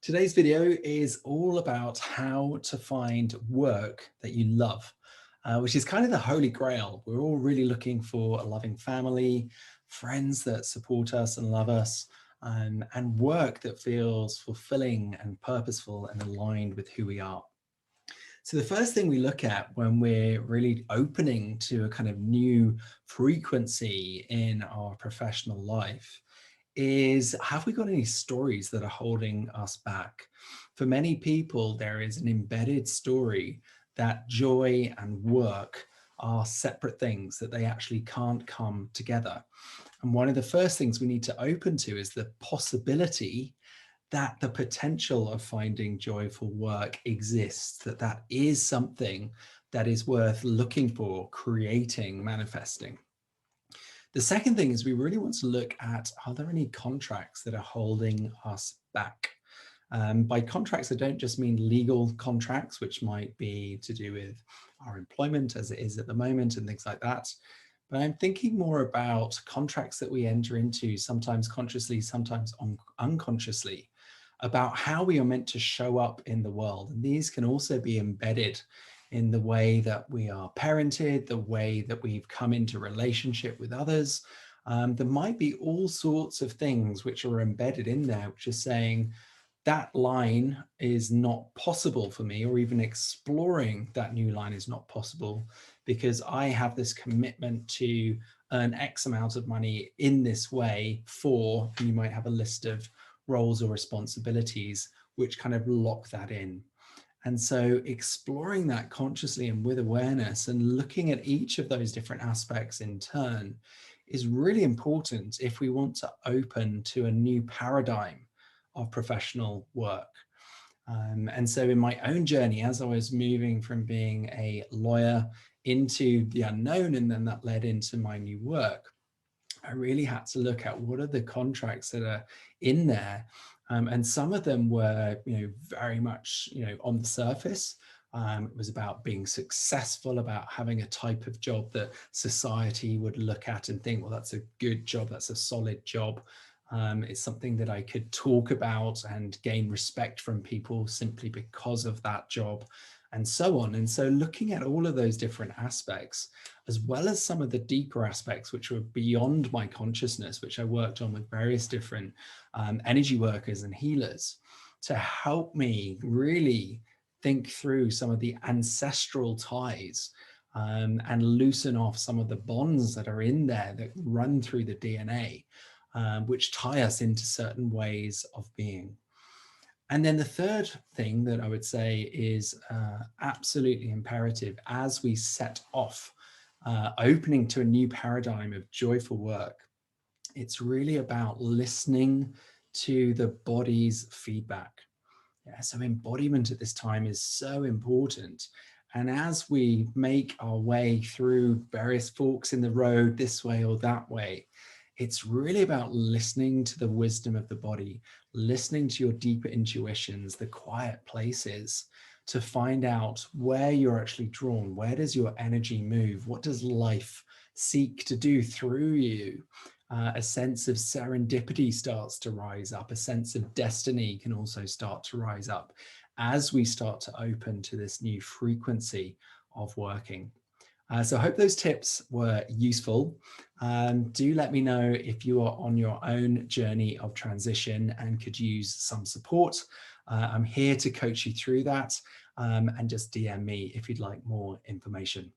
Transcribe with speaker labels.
Speaker 1: Today's video is all about how to find work that you love, which is kind of the holy grail. We're all really looking for a loving family, friends that support us and love us, and work that feels fulfilling and purposeful and aligned with who we are. So the first thing we look at when we're really opening to a kind of new frequency in our professional life is, have we got any stories that are holding us back? For many people, there is an embedded story that joy and work are separate things, that they actually can't come together. And one of the first things we need to open to is the possibility that the potential of finding joyful work exists, that that is something that is worth looking for, creating, manifesting. The second thing is we really want to look at, are there any contracts that are holding us back? By contracts, I don't just mean legal contracts, which might be to do with our employment as it is at the moment and things like that. But I'm thinking more about contracts that we enter into, sometimes consciously, sometimes unconsciously, about how we are meant to show up in the world. And these can also be embedded in the way that we are parented, the way that we've come into relationship with others. There might be all sorts of things which are embedded in there, which is saying that line is not possible for me, or even exploring that new line is not possible because I have this commitment to earn X amount of money in this way for, and you might have a list of roles or responsibilities which kind of lock that in. And so exploring that consciously and with awareness and looking at each of those different aspects in turn is really important if we want to open to a new paradigm of professional work. And so in my own journey, as I was moving from being a lawyer into the unknown, and then that led into my new work, I really had to look at what are the contracts that are in there. And some of them were, very much, on the surface. It was about being successful, about having a type of job that society would look at and think, well, that's a good job, that's a solid job. It's something that I could talk about and gain respect from people simply because of that job, and so on. And so looking at all of those different aspects, as well as some of the deeper aspects which were beyond my consciousness, which I worked on with various different energy workers and healers, to help me really think through some of the ancestral ties, and loosen off some of the bonds that are in there that run through the DNA, which tie us into certain ways of being. And then the third thing that I would say is absolutely imperative as we set off, opening to a new paradigm of joyful work. It's really about listening to the body's feedback. Yeah, so embodiment at this time is so important. And as we make our way through various forks in the road, this way or that way, it's really about listening to the wisdom of the body, listening to your deeper intuitions, the quiet places, to find out where you're actually drawn. Where does your energy move? What does life seek to do through you? A sense of serendipity starts to rise up. A sense of destiny can also start to rise up as we start to open to this new frequency of working. So I hope those tips were useful. Do let me know if you are on your own journey of transition and could use some support. I'm here to coach you through that, and just DM me if you'd like more information.